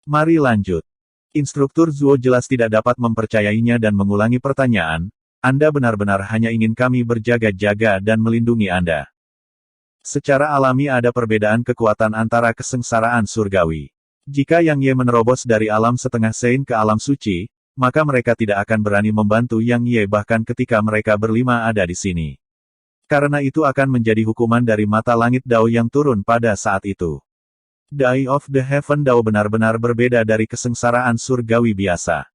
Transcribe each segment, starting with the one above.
Mari lanjut. Instruktur Zuo jelas tidak dapat mempercayainya dan mengulangi pertanyaan, Anda benar-benar hanya ingin kami berjaga-jaga dan melindungi Anda. Secara alami ada perbedaan kekuatan antara kesengsaraan surgawi. Jika Yang Ye menerobos dari alam setengah Sein ke alam suci, maka mereka tidak akan berani membantu Yang Ye bahkan ketika mereka berlima ada di sini. Karena itu akan menjadi hukuman dari mata langit Dao yang turun pada saat itu. The Eye of the Heaven Dao benar-benar berbeda dari kesengsaraan surgawi biasa.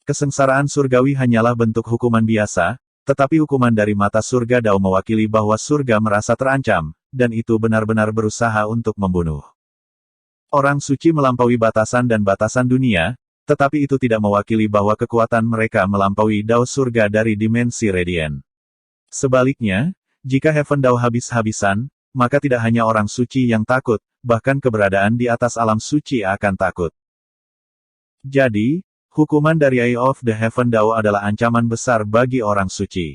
Kesengsaraan surgawi hanyalah bentuk hukuman biasa, tetapi hukuman dari mata surga Dao mewakili bahwa surga merasa terancam, dan itu benar-benar berusaha untuk membunuh. Orang suci melampaui batasan dan batasan dunia, tetapi itu tidak mewakili bahwa kekuatan mereka melampaui Dao surga dari dimensi radian. Sebaliknya, jika Heaven Dao habis-habisan, maka tidak hanya orang suci yang takut, bahkan keberadaan di atas alam suci akan takut. Jadi, hukuman dari Eye of the Heaven Dao adalah ancaman besar bagi orang suci.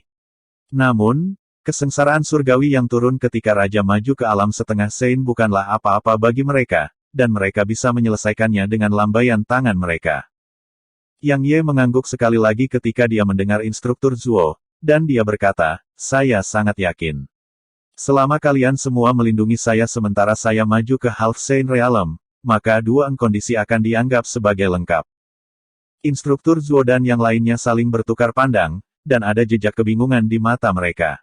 Namun, kesengsaraan surgawi yang turun ketika Raja maju ke alam setengah Sein bukanlah apa-apa bagi mereka, dan mereka bisa menyelesaikannya dengan lambaian tangan mereka. Yang Ye mengangguk sekali lagi ketika dia mendengar instruktur Zuo, dan dia berkata, saya sangat yakin. Selama kalian semua melindungi saya sementara saya maju ke Half Sein Realm, maka dua kondisi akan dianggap sebagai lengkap. Instruktur Zuo dan yang lainnya saling bertukar pandang, dan ada jejak kebingungan di mata mereka.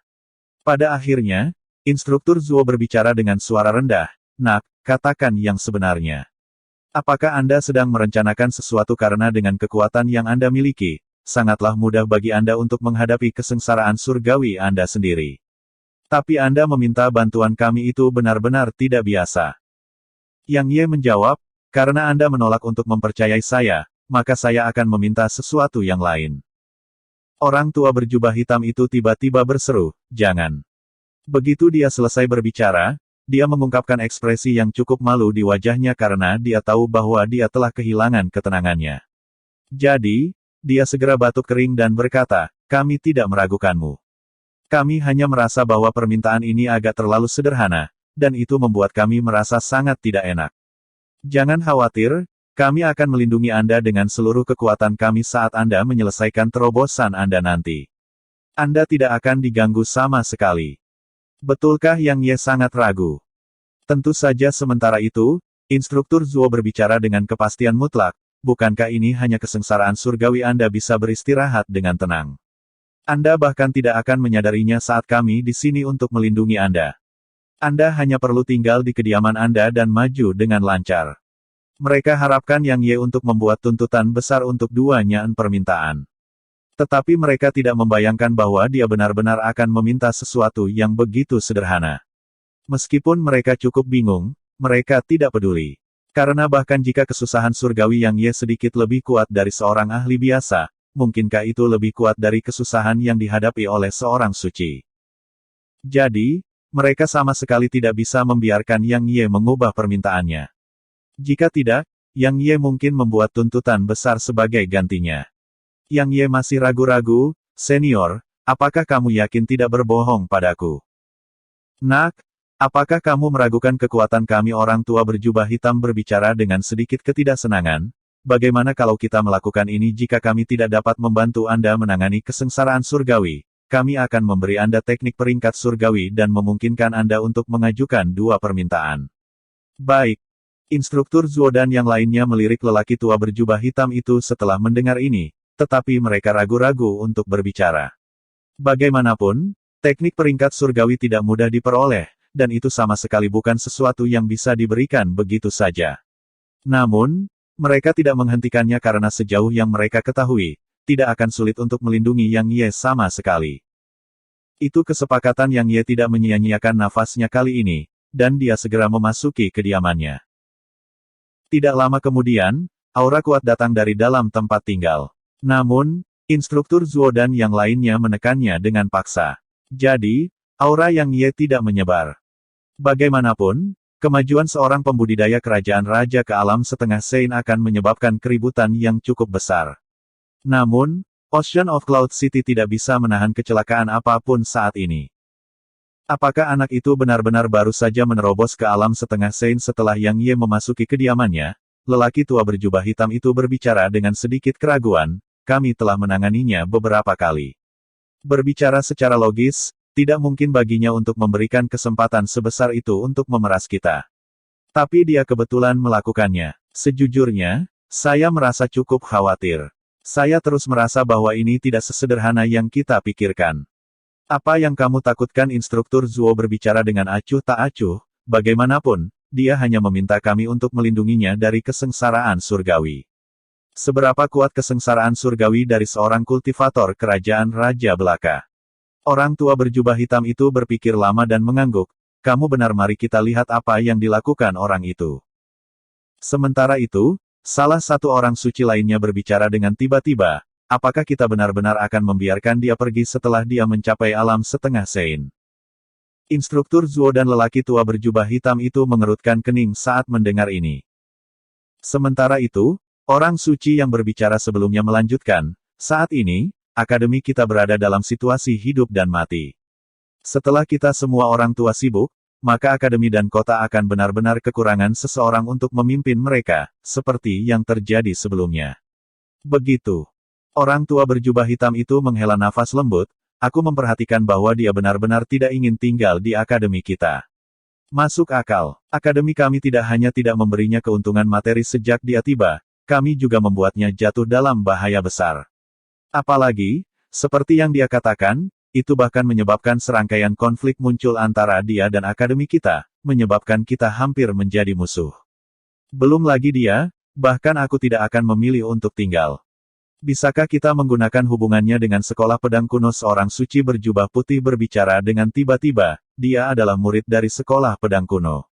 Pada akhirnya, instruktur Zuo berbicara dengan suara rendah, Nak, katakan yang sebenarnya. Apakah Anda sedang merencanakan sesuatu karena dengan kekuatan yang Anda miliki, sangatlah mudah bagi Anda untuk menghadapi kesengsaraan surgawi Anda sendiri. Tapi Anda meminta bantuan kami itu benar-benar tidak biasa. Yang Ye menjawab, karena Anda menolak untuk mempercayai saya, maka saya akan meminta sesuatu yang lain. Orang tua berjubah hitam itu tiba-tiba berseru, jangan. Begitu dia selesai berbicara, dia mengungkapkan ekspresi yang cukup malu di wajahnya karena dia tahu bahwa dia telah kehilangan ketenangannya. Jadi, dia segera batuk kering dan berkata, kami tidak meragukanmu. Kami hanya merasa bahwa permintaan ini agak terlalu sederhana, dan itu membuat kami merasa sangat tidak enak. Jangan khawatir, kami akan melindungi Anda dengan seluruh kekuatan kami saat Anda menyelesaikan terobosan Anda nanti. Anda tidak akan diganggu sama sekali. Betulkah Yang Ye sangat ragu? Tentu saja sementara itu, instruktur Zuo berbicara dengan kepastian mutlak, bukankah ini hanya kesengsaraan surgawi Anda bisa beristirahat dengan tenang? Anda bahkan tidak akan menyadarinya saat kami di sini untuk melindungi Anda. Anda hanya perlu tinggal di kediaman Anda dan maju dengan lancar. Mereka harapkan Yang Ye untuk membuat tuntutan besar untuk duanya permintaan. Tetapi mereka tidak membayangkan bahwa dia benar-benar akan meminta sesuatu yang begitu sederhana. Meskipun mereka cukup bingung, mereka tidak peduli. Karena bahkan jika kesusahan surgawi Yang Ye sedikit lebih kuat dari seorang ahli biasa, mungkinkah itu lebih kuat dari kesusahan yang dihadapi oleh seorang suci? Jadi, mereka sama sekali tidak bisa membiarkan Yang Ye mengubah permintaannya. Jika tidak, Yang Ye mungkin membuat tuntutan besar sebagai gantinya. Yang Ye masih ragu-ragu, senior, apakah kamu yakin tidak berbohong padaku? Nak, apakah kamu meragukan kekuatan kami? Orang tua berjubah hitam berbicara dengan sedikit ketidaksenangan. Bagaimana kalau kita melakukan ini jika kami tidak dapat membantu Anda menangani kesengsaraan surgawi? Kami akan memberi Anda teknik peringkat surgawi dan memungkinkan Anda untuk mengajukan dua permintaan. Baik. Instruktur Zuo dan yang lainnya melirik lelaki tua berjubah hitam itu setelah mendengar ini, tetapi mereka ragu-ragu untuk berbicara. Bagaimanapun, teknik peringkat surgawi tidak mudah diperoleh, dan itu sama sekali bukan sesuatu yang bisa diberikan begitu saja. Namun, mereka tidak menghentikannya karena sejauh yang mereka ketahui, tidak akan sulit untuk melindungi Yang Ye sama sekali. Itu kesepakatan Yang Ye tidak menyia-nyiakan nafasnya kali ini, dan dia segera memasuki kediamannya. Tidak lama kemudian, aura kuat datang dari dalam tempat tinggal. Namun, instruktur Zuo dan yang lainnya menekannya dengan paksa. Jadi, aura Yang Ye tidak menyebar. Bagaimanapun, kemajuan seorang pembudidaya kerajaan raja ke alam setengah Sein akan menyebabkan keributan yang cukup besar. Namun, Ocean of Cloud City tidak bisa menahan kecelakaan apapun saat ini. Apakah anak itu benar-benar baru saja menerobos ke alam setengah Sein setelah Yang Ye memasuki kediamannya, lelaki tua berjubah hitam itu berbicara dengan sedikit keraguan, kami telah menanganinya beberapa kali. Berbicara secara logis, tidak mungkin baginya untuk memberikan kesempatan sebesar itu untuk memeras kita. Tapi dia kebetulan melakukannya. Sejujurnya, saya merasa cukup khawatir. Saya terus merasa bahwa ini tidak sesederhana yang kita pikirkan. Apa yang kamu takutkan? Instruktur Zuo berbicara dengan acuh tak acuh, bagaimanapun, dia hanya meminta kami untuk melindunginya dari kesengsaraan surgawi. Seberapa kuat kesengsaraan surgawi dari seorang kultivator kerajaan Raja Belaka? Orang tua berjubah hitam itu berpikir lama dan mengangguk, kamu benar, mari kita lihat apa yang dilakukan orang itu. Sementara itu, salah satu orang suci lainnya berbicara dengan tiba-tiba, apakah kita benar-benar akan membiarkan dia pergi setelah dia mencapai alam setengah sein? Instruktur Zuo dan lelaki tua berjubah hitam itu mengerutkan kening saat mendengar ini. Sementara itu, orang suci yang berbicara sebelumnya melanjutkan, saat ini, akademi kita berada dalam situasi hidup dan mati. Setelah kita semua orang tua sibuk, maka akademi dan kota akan benar-benar kekurangan seseorang untuk memimpin mereka, seperti yang terjadi sebelumnya. Begitu. Orang tua berjubah hitam itu menghela nafas lembut, aku memperhatikan bahwa dia benar-benar tidak ingin tinggal di akademi kita. Masuk akal. Akademi kami tidak hanya tidak memberinya keuntungan materi sejak dia tiba, kami juga membuatnya jatuh dalam bahaya besar. Apalagi, seperti yang dia katakan, itu bahkan menyebabkan serangkaian konflik muncul antara dia dan akademi kita, menyebabkan kita hampir menjadi musuh. Belum lagi dia, bahkan aku tidak akan memilih untuk tinggal. Bisakah kita menggunakan hubungannya dengan sekolah pedang kuno? Seorang suci berjubah putih berbicara dengan tiba-tiba, dia adalah murid dari sekolah pedang kuno.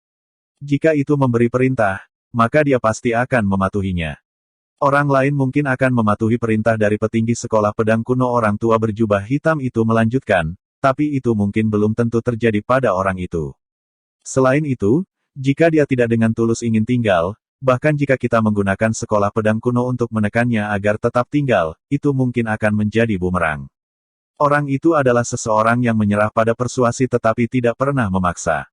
Jika itu memberi perintah, maka dia pasti akan mematuhinya. Orang lain mungkin akan mematuhi perintah dari petinggi sekolah pedang kuno. Orang tua berjubah hitam itu melanjutkan, tapi itu mungkin belum tentu terjadi pada orang itu. Selain itu, jika dia tidak dengan tulus ingin tinggal, bahkan jika kita menggunakan sekolah pedang kuno untuk menekannya agar tetap tinggal, itu mungkin akan menjadi bumerang. Orang itu adalah seseorang yang menyerah pada persuasi tetapi tidak pernah memaksa.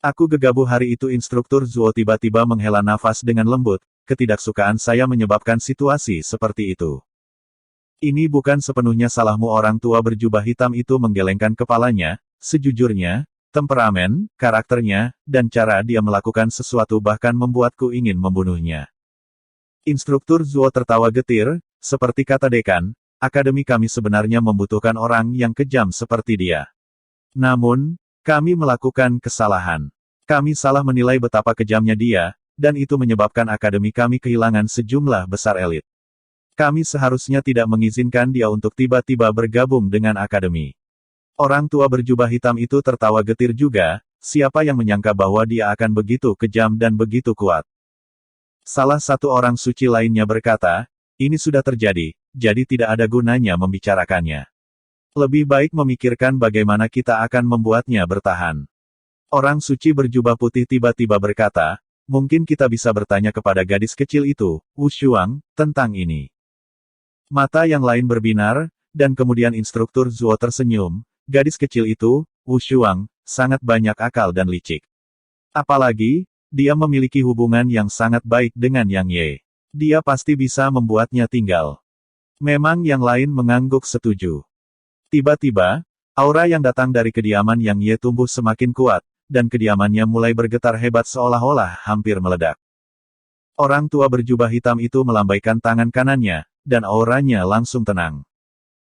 Aku gegabah hari itu. Instruktur Zuo tiba-tiba menghela nafas dengan lembut, ketidaksukaan saya menyebabkan situasi seperti itu. Ini bukan sepenuhnya salahmu. Orang tua berjubah hitam itu menggelengkan kepalanya, sejujurnya, temperamen, karakternya, dan cara dia melakukan sesuatu bahkan membuatku ingin membunuhnya. Instruktur Zuo tertawa getir, seperti kata dekan, akademi kami sebenarnya membutuhkan orang yang kejam seperti dia. Namun, kami melakukan kesalahan. Kami salah menilai betapa kejamnya dia, dan itu menyebabkan akademi kami kehilangan sejumlah besar elit. Kami seharusnya tidak mengizinkan dia untuk tiba-tiba bergabung dengan akademi. Orang tua berjubah hitam itu tertawa getir juga, siapa yang menyangka bahwa dia akan begitu kejam dan begitu kuat. Salah satu orang suci lainnya berkata, ini sudah terjadi, jadi tidak ada gunanya membicarakannya. Lebih baik memikirkan bagaimana kita akan membuatnya bertahan. Orang suci berjubah putih tiba-tiba berkata, mungkin kita bisa bertanya kepada gadis kecil itu, Wu Shuang, tentang ini. Mata yang lain berbinar, dan kemudian instruktur Zuo tersenyum, gadis kecil itu, Wu Shuang, sangat banyak akal dan licik. Apalagi, dia memiliki hubungan yang sangat baik dengan Yang Ye. Dia pasti bisa membuatnya tinggal. Memang yang lain mengangguk setuju. Tiba-tiba, aura yang datang dari kediaman Yang Ye tumbuh semakin kuat, dan kediamannya mulai bergetar hebat seolah-olah hampir meledak. Orang tua berjubah hitam itu melambaikan tangan kanannya, dan auranya langsung tenang.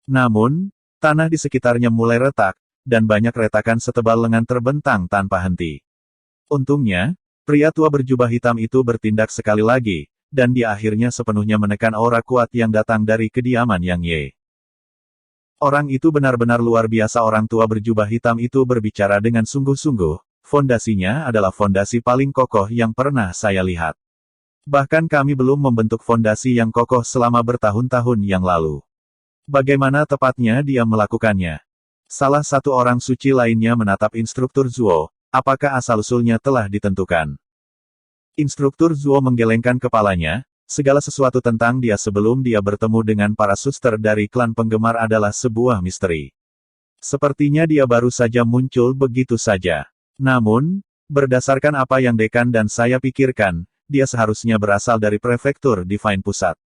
Namun, tanah di sekitarnya mulai retak, dan banyak retakan setebal lengan terbentang tanpa henti. Untungnya, pria tua berjubah hitam itu bertindak sekali lagi, dan dia akhirnya sepenuhnya menekan aura kuat yang datang dari kediaman Yang Ye. Orang itu benar-benar luar biasa. Orang tua berjubah hitam itu berbicara dengan sungguh-sungguh, fondasinya adalah fondasi paling kokoh yang pernah saya lihat. Bahkan kami belum membentuk fondasi yang kokoh selama bertahun-tahun yang lalu. Bagaimana tepatnya dia melakukannya? Salah satu orang suci lainnya menatap instruktur Zuo, apakah asal-usulnya telah ditentukan? Instruktur Zuo menggelengkan kepalanya, segala sesuatu tentang dia sebelum dia bertemu dengan para suster dari klan penggemar adalah sebuah misteri. Sepertinya dia baru saja muncul begitu saja. Namun, berdasarkan apa yang dekan dan saya pikirkan, dia seharusnya berasal dari prefektur Divine Pusat.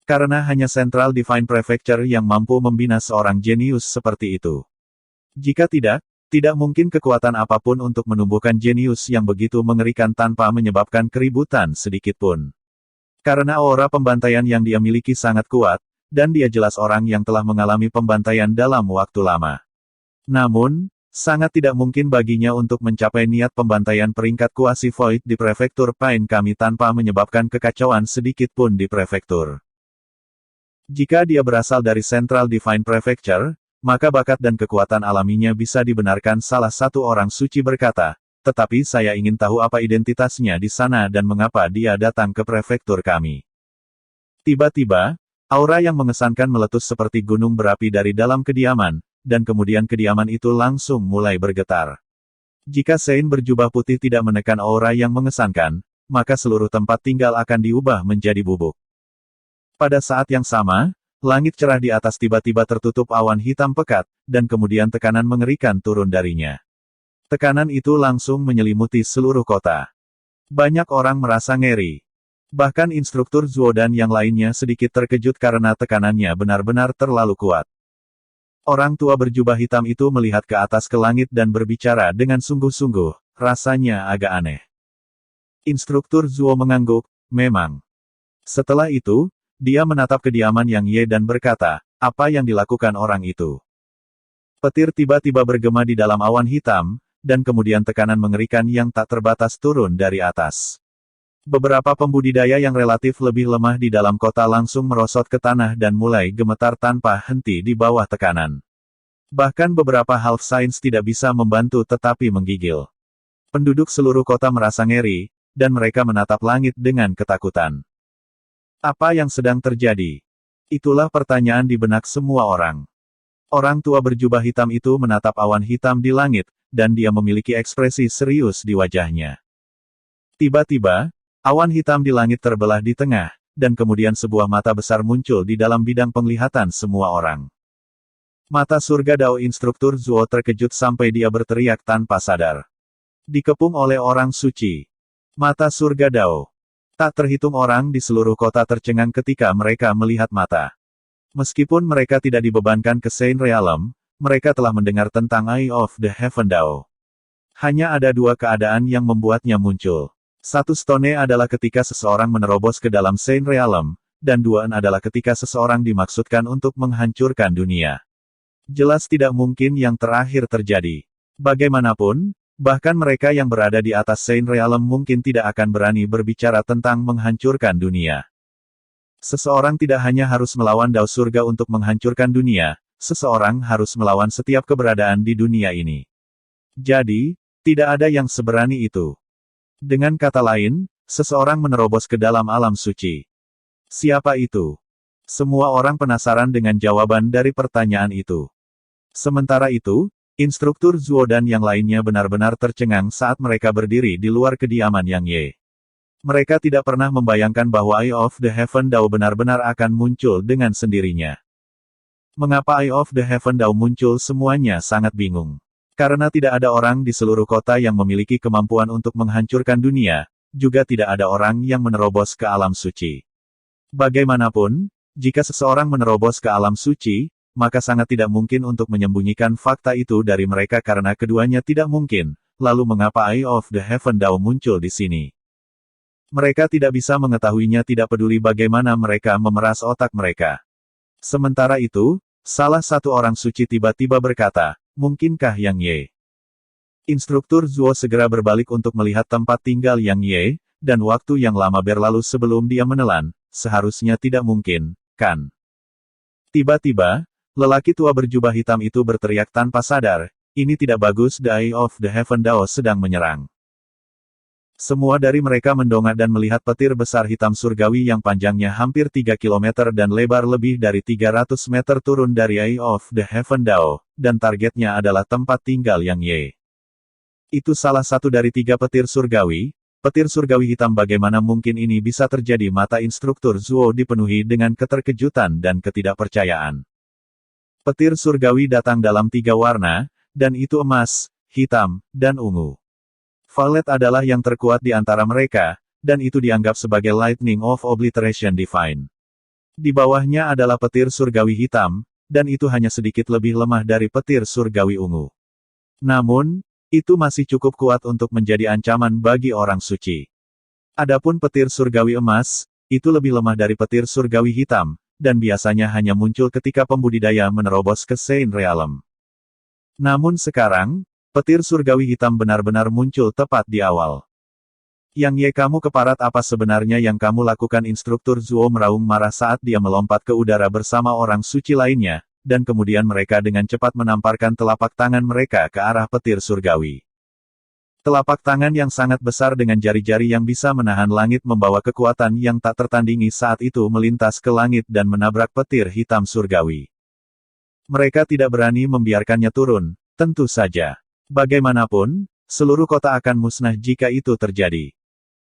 Karena hanya Central Divine Prefecture yang mampu membina seorang jenius seperti itu. Jika tidak, tidak mungkin kekuatan apapun untuk menumbuhkan jenius yang begitu mengerikan tanpa menyebabkan keributan sedikitpun. Karena aura pembantaian yang dia miliki sangat kuat, dan dia jelas orang yang telah mengalami pembantaian dalam waktu lama. Namun, sangat tidak mungkin baginya untuk mencapai niat pembantaian peringkat kuasi Void di prefektur Pain kami tanpa menyebabkan kekacauan sedikitpun di prefektur. Jika dia berasal dari Central Divine Prefecture, maka bakat dan kekuatan alaminya bisa dibenarkan. Salah satu orang suci berkata, tetapi saya ingin tahu apa identitasnya di sana dan mengapa dia datang ke prefektur kami. Tiba-tiba, aura yang mengesankan meletus seperti gunung berapi dari dalam kediaman, dan kemudian kediaman itu langsung mulai bergetar. Jika Sein berjubah putih tidak menekan aura yang mengesankan, maka seluruh tempat tinggal akan diubah menjadi bubuk. Pada saat yang sama, langit cerah di atas tiba-tiba tertutup awan hitam pekat, dan kemudian tekanan mengerikan turun darinya. Tekanan itu langsung menyelimuti seluruh kota. Banyak orang merasa ngeri. Bahkan instruktur Zuo dan yang lainnya sedikit terkejut karena tekanannya benar-benar terlalu kuat. Orang tua berjubah hitam itu melihat ke atas ke langit dan berbicara dengan sungguh-sungguh, rasanya agak aneh. Instruktur Zuo mengangguk, memang. Setelah itu, dia menatap kediaman Yang Ye dan berkata, apa yang dilakukan orang itu? Petir tiba-tiba bergema di dalam awan hitam, dan kemudian tekanan mengerikan yang tak terbatas turun dari atas. Beberapa pembudidaya yang relatif lebih lemah di dalam kota langsung merosot ke tanah dan mulai gemetar tanpa henti di bawah tekanan. Bahkan beberapa half saints tidak bisa membantu tetapi menggigil. Penduduk seluruh kota merasa ngeri, dan mereka menatap langit dengan ketakutan. Apa yang sedang terjadi? Itulah pertanyaan di benak semua orang. Orang tua berjubah hitam itu menatap awan hitam di langit, dan dia memiliki ekspresi serius di wajahnya. Tiba-tiba, awan hitam di langit terbelah di tengah, dan kemudian sebuah mata besar muncul di dalam bidang penglihatan semua orang. Mata surga Dao instruktur Zuo terkejut sampai dia berteriak tanpa sadar. Dikepung oleh orang suci. Mata surga Dao. Tak terhitung orang di seluruh kota tercengang ketika mereka melihat mata. Meskipun mereka tidak dibebankan ke Saint Realm, mereka telah mendengar tentang Eye of the Heaven Dao. Hanya ada dua keadaan yang membuatnya muncul. Satu stone adalah ketika seseorang menerobos ke dalam Saint Realm, dan dua adalah ketika seseorang dimaksudkan untuk menghancurkan dunia. Jelas tidak mungkin yang terakhir terjadi. Bagaimanapun, bahkan mereka yang berada di atas Saint Realm mungkin tidak akan berani berbicara tentang menghancurkan dunia. Seseorang tidak hanya harus melawan Dao Surga untuk menghancurkan dunia, seseorang harus melawan setiap keberadaan di dunia ini. Jadi, tidak ada yang seberani itu. Dengan kata lain, seseorang menerobos ke dalam alam suci. Siapa itu? Semua orang penasaran dengan jawaban dari pertanyaan itu. Sementara itu, instruktur Zuo dan yang lainnya benar-benar tercengang saat mereka berdiri di luar kediaman Yang Ye. Mereka tidak pernah membayangkan bahwa Eye of the Heaven Dao benar-benar akan muncul dengan sendirinya. Mengapa Eye of the Heaven Dao muncul? Semuanya sangat bingung. Karena tidak ada orang di seluruh kota yang memiliki kemampuan untuk menghancurkan dunia, juga tidak ada orang yang menerobos ke alam suci. Bagaimanapun, jika seseorang menerobos ke alam suci, maka sangat tidak mungkin untuk menyembunyikan fakta itu dari mereka karena keduanya tidak mungkin. Lalu mengapa Eye of the Heaven Dao muncul di sini? Mereka tidak bisa mengetahuinya, tidak peduli bagaimana mereka memeras otak mereka. Sementara itu, salah satu orang suci tiba-tiba berkata, mungkinkah Yang Ye? Instruktur Zuo segera berbalik untuk melihat tempat tinggal Yang Ye, dan waktu yang lama berlalu sebelum dia menelan, seharusnya tidak mungkin, kan? Tiba-tiba, lelaki tua berjubah hitam itu berteriak tanpa sadar, ini tidak bagus, the Eye of the Heaven Dao sedang menyerang. Semua dari mereka mendongak dan melihat petir besar hitam surgawi yang panjangnya hampir 3 km dan lebar lebih dari 300 meter turun dari Eye of the Heaven Dao, dan targetnya adalah tempat tinggal Yang Ye. Itu salah satu dari 3 petir surgawi hitam. Bagaimana mungkin ini bisa terjadi? Mata instruktur Zuo dipenuhi dengan keterkejutan dan ketidakpercayaan. Petir surgawi datang dalam 3 warna, dan itu emas, hitam, dan ungu. Violet adalah yang terkuat di antara mereka, dan itu dianggap sebagai Lightning of Obliteration Divine. Di bawahnya adalah petir surgawi hitam, dan itu hanya sedikit lebih lemah dari petir surgawi ungu. Namun, itu masih cukup kuat untuk menjadi ancaman bagi orang suci. Adapun petir surgawi emas, itu lebih lemah dari petir surgawi hitam, dan biasanya hanya muncul ketika pembudidaya menerobos ke Saint Realm. Namun sekarang, petir surgawi hitam benar-benar muncul tepat di awal. Yang Ye, kamu keparat, apa sebenarnya yang kamu lakukan? Instruktur Zuo meraung marah saat dia melompat ke udara bersama orang suci lainnya, dan kemudian mereka dengan cepat menamparkan telapak tangan mereka ke arah petir surgawi. Telapak tangan yang sangat besar dengan jari-jari yang bisa menahan langit membawa kekuatan yang tak tertandingi saat itu melintas ke langit dan menabrak petir hitam surgawi. Mereka tidak berani membiarkannya turun, tentu saja. Bagaimanapun, seluruh kota akan musnah jika itu terjadi.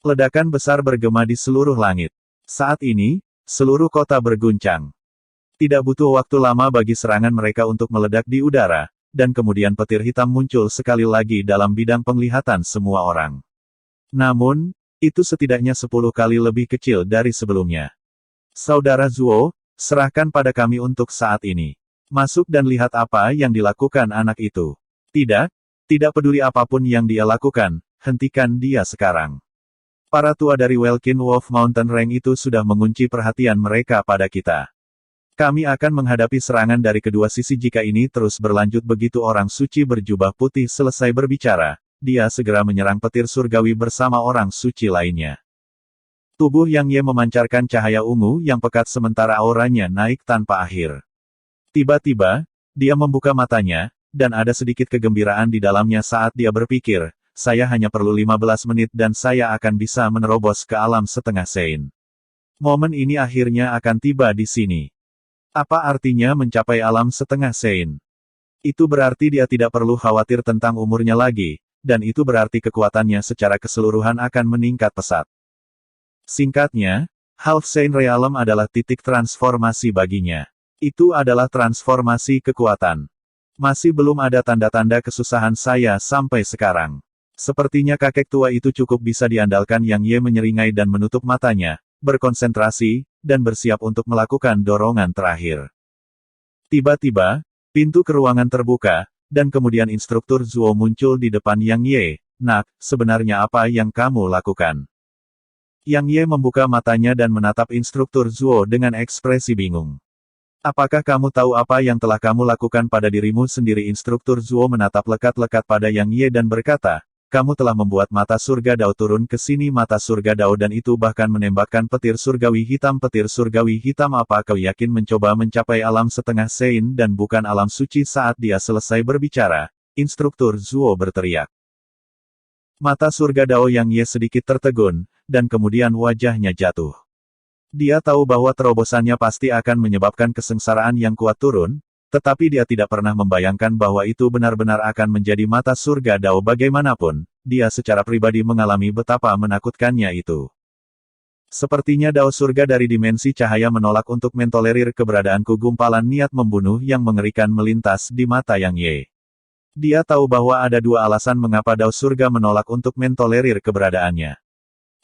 Ledakan besar bergema di seluruh langit. Saat ini, seluruh kota berguncang. Tidak butuh waktu lama bagi serangan mereka untuk meledak di udara, dan kemudian petir hitam muncul sekali lagi dalam bidang penglihatan semua orang. Namun, itu setidaknya 10 kali lebih kecil dari sebelumnya. Saudara Zuo, serahkan pada kami untuk saat ini. Masuk dan lihat apa yang dilakukan anak itu. Tidak peduli apapun yang dia lakukan, hentikan dia sekarang. Para tua dari Welkin Wolf Mountain Range itu sudah mengunci perhatian mereka pada kita. Kami akan menghadapi serangan dari kedua sisi jika ini terus berlanjut. Begitu orang suci berjubah putih selesai berbicara, dia segera menyerang petir surgawi bersama orang suci lainnya. Tubuh Yang Ye memancarkan cahaya ungu yang pekat sementara auranya naik tanpa akhir. Tiba-tiba, dia membuka matanya, dan ada sedikit kegembiraan di dalamnya saat dia berpikir, saya hanya perlu 15 menit dan saya akan bisa menerobos ke alam setengah Saint. Momen ini akhirnya akan tiba di sini. Apa artinya mencapai alam setengah Saint? Itu berarti dia tidak perlu khawatir tentang umurnya lagi, dan itu berarti kekuatannya secara keseluruhan akan meningkat pesat. Singkatnya, Half Saint Realm adalah titik transformasi baginya. Itu adalah transformasi kekuatan. Masih belum ada tanda-tanda kesusahan saya sampai sekarang. Sepertinya kakek tua itu cukup bisa diandalkan. Yang Ye menyeringai dan menutup matanya, berkonsentrasi, dan bersiap untuk melakukan dorongan terakhir. Tiba-tiba, pintu ke ruangan terbuka, dan kemudian instruktur Zuo muncul di depan Yang Ye. Nak, sebenarnya apa yang kamu lakukan? Yang Ye membuka matanya dan menatap instruktur Zuo dengan ekspresi bingung. Apakah kamu tahu apa yang telah kamu lakukan pada dirimu sendiri? Instruktur Zuo menatap lekat-lekat pada Yang Ye dan berkata, kamu telah membuat mata surga Dao turun ke sini. Mata surga Dao dan itu bahkan menembakkan petir surgawi hitam. Petir surgawi hitam, apa kau yakin mencoba mencapai alam setengah Saint dan bukan alam suci? Saat dia selesai berbicara, instruktur Zuo berteriak. Mata surga Dao Yang Ye sedikit tertegun, dan kemudian wajahnya jatuh. Dia tahu bahwa terobosannya pasti akan menyebabkan kesengsaraan yang kuat turun, tetapi dia tidak pernah membayangkan bahwa itu benar-benar akan menjadi mata surga Dao. Bagaimanapun, dia secara pribadi mengalami betapa menakutkannya itu. Sepertinya Dao surga dari dimensi cahaya menolak untuk mentolerir keberadaanku. Gumpalan niat membunuh yang mengerikan melintas di mata Yang Ye. Dia tahu bahwa ada dua alasan mengapa Dao surga menolak untuk mentolerir keberadaannya.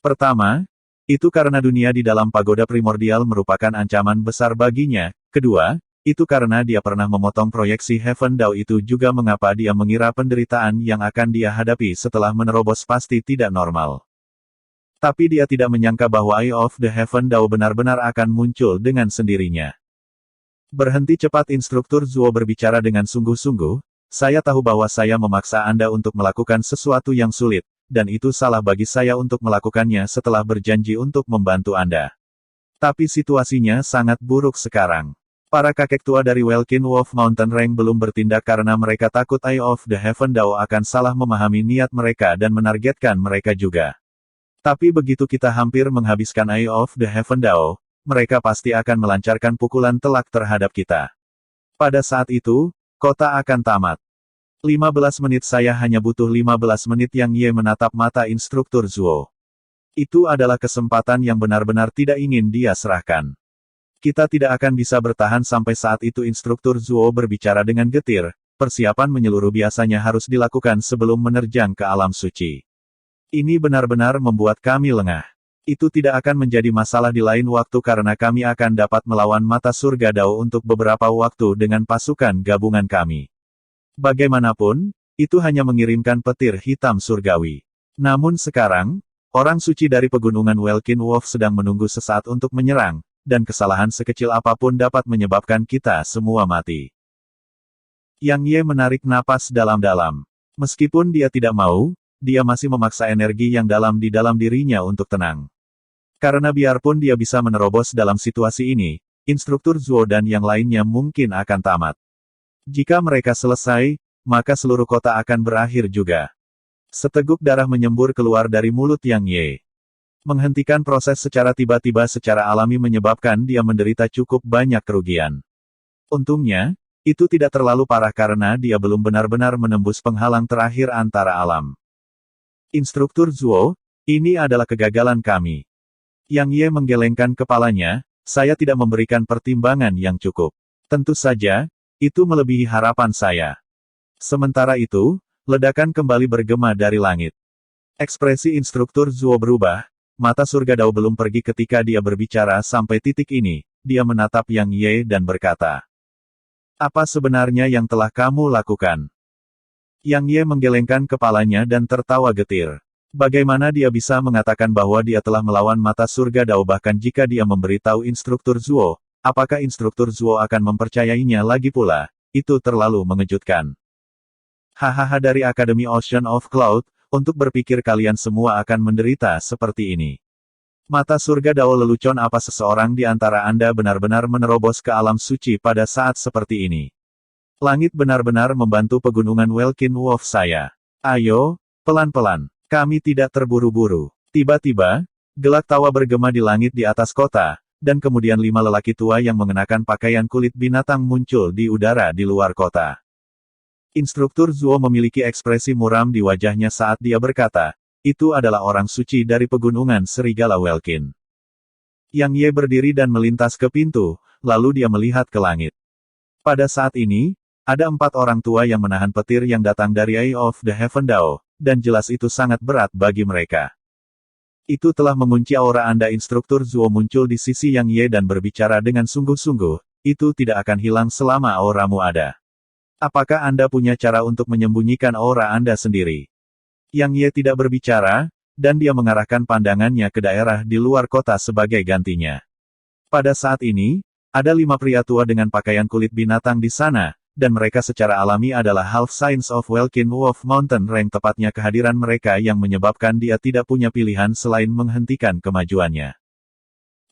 Pertama, itu karena dunia di dalam pagoda primordial merupakan ancaman besar baginya. Kedua, itu karena dia pernah memotong proyeksi Heaven Dao. Itu juga mengapa dia mengira penderitaan yang akan dia hadapi setelah menerobos pasti tidak normal. Tapi dia tidak menyangka bahwa Eye of the Heaven Dao benar-benar akan muncul dengan sendirinya. Berhenti cepat, instruktur Zuo berbicara dengan sungguh-sungguh. Saya tahu bahwa saya memaksa Anda untuk melakukan sesuatu yang sulit, dan itu salah bagi saya untuk melakukannya setelah berjanji untuk membantu Anda. Tapi situasinya sangat buruk sekarang. Para kakek tua dari Welkin Wolf Mountain Range belum bertindak karena mereka takut Eye of the Heaven Dao akan salah memahami niat mereka dan menargetkan mereka juga. Tapi begitu kita hampir menghabiskan Eye of the Heaven Dao, mereka pasti akan melancarkan pukulan telak terhadap kita. Pada saat itu, kota akan tamat. 15 menit, saya hanya butuh 15 menit. Yang Ye menatap mata instruktur Zuo. Itu adalah kesempatan yang benar-benar tidak ingin dia serahkan. Kita tidak akan bisa bertahan sampai saat itu. Instruktur Zuo berbicara dengan getir, persiapan menyeluruh biasanya harus dilakukan sebelum menerjang ke alam suci. Ini benar-benar membuat kami lengah. Itu tidak akan menjadi masalah di lain waktu karena kami akan dapat melawan mata surga Dao untuk beberapa waktu dengan pasukan gabungan kami. Bagaimanapun, itu hanya mengirimkan petir hitam surgawi. Namun sekarang, orang suci dari pegunungan Welkin Wolf sedang menunggu sesaat untuk menyerang, dan kesalahan sekecil apapun dapat menyebabkan kita semua mati. Yang Ye menarik napas dalam-dalam. Meskipun dia tidak mau, dia masih memaksa energi yang dalam di dalam dirinya untuk tenang. Karena biarpun dia bisa menerobos dalam situasi ini, instruktur Zuo dan yang lainnya mungkin akan tamat. Jika mereka selesai, maka seluruh kota akan berakhir juga. Seteguk darah menyembur keluar dari mulut Yang Ye. Menghentikan proses secara tiba-tiba secara alami menyebabkan dia menderita cukup banyak kerugian. Untungnya, itu tidak terlalu parah karena dia belum benar-benar menembus penghalang terakhir antara alam. Instruktur Zuo, ini adalah kegagalan kami. Yang Ye menggelengkan kepalanya, saya tidak memberikan pertimbangan yang cukup. Tentu saja, itu melebihi harapan saya. Sementara itu, ledakan kembali bergema dari langit. Ekspresi instruktur Zuo berubah, mata surga Dao belum pergi ketika dia berbicara sampai titik ini, dia menatap Yang Ye dan berkata, "Apa sebenarnya yang telah kamu lakukan?" Yang Ye menggelengkan kepalanya dan tertawa getir. Bagaimana dia bisa mengatakan bahwa dia telah melawan mata surga Dao bahkan jika dia memberitahu instruktur Zuo, apakah instruktur Zuo akan mempercayainya lagi pula? Itu terlalu mengejutkan. Hahaha dari Akademi Ocean of Cloud, untuk berpikir kalian semua akan menderita seperti ini. Mata surga Dao lelucon apa seseorang di antara Anda benar-benar menerobos ke alam suci pada saat seperti ini. Langit benar-benar membantu pegunungan Welkin Wolf saya. Ayo, pelan-pelan. Kami tidak terburu-buru. Tiba-tiba, gelak tawa bergema di langit di atas kota, dan kemudian 5 lelaki tua yang mengenakan pakaian kulit binatang muncul di udara di luar kota. Instruktur Zuo memiliki ekspresi muram di wajahnya saat dia berkata, itu adalah orang suci dari pegunungan Serigala Welkin. Yang Ye berdiri dan melintas ke pintu, lalu dia melihat ke langit. Pada saat ini, ada 4 orang tua yang menahan petir yang datang dari Eye of the Heaven Dao, dan jelas itu sangat berat bagi mereka. Itu telah mengunci aura Anda. Instruktur Zuo muncul di sisi Yang Ye dan berbicara dengan sungguh-sungguh, itu tidak akan hilang selama auramu ada. Apakah Anda punya cara untuk menyembunyikan aura Anda sendiri? Yang Ye tidak berbicara, dan dia mengarahkan pandangannya ke daerah di luar kota sebagai gantinya. Pada saat ini, ada 5 pria tua dengan pakaian kulit binatang di sana, dan mereka secara alami adalah Half Signs of Welkin Wolf Mountain Rank, tepatnya kehadiran mereka yang menyebabkan dia tidak punya pilihan selain menghentikan kemajuannya.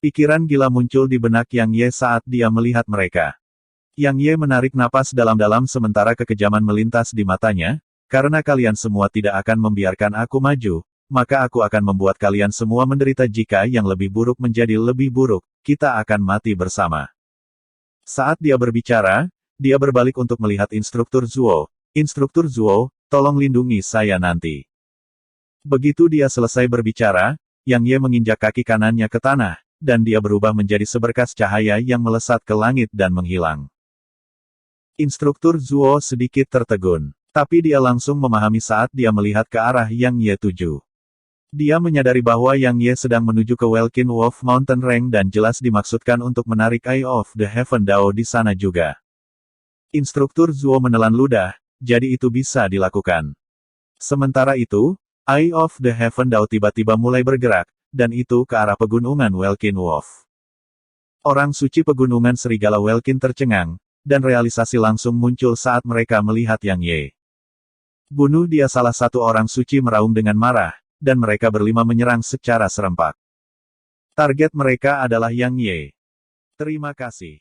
Pikiran gila muncul di benak Yang Ye saat dia melihat mereka. Yang Ye menarik napas dalam-dalam sementara kekejaman melintas di matanya, karena kalian semua tidak akan membiarkan aku maju, maka aku akan membuat kalian semua menderita. Jika yang lebih buruk menjadi lebih buruk, kita akan mati bersama. Saat dia berbicara, dia berbalik untuk melihat instruktur Zuo. Instruktur Zuo, tolong lindungi saya nanti. Begitu dia selesai berbicara, Yang Ye menginjak kaki kanannya ke tanah, dan dia berubah menjadi seberkas cahaya yang melesat ke langit dan menghilang. Instruktur Zuo sedikit tertegun, tapi dia langsung memahami saat dia melihat ke arah Yang Ye tuju. Dia menyadari bahwa Yang Ye sedang menuju ke Welkin Wolf Mountain Rank dan jelas dimaksudkan untuk menarik Eye of the Heaven Dao di sana juga. Instruktur Zuo menelan ludah, jadi itu bisa dilakukan. Sementara itu, Eye of the Heaven Dao tiba-tiba mulai bergerak, dan itu ke arah pegunungan Welkin Wolf. Orang suci pegunungan Serigala Welkin tercengang, dan realisasi langsung muncul saat mereka melihat Yang Ye. Bunuh dia, salah satu orang suci meraung dengan marah, dan mereka berlima menyerang secara serempak. Target mereka adalah Yang Ye. Terima kasih.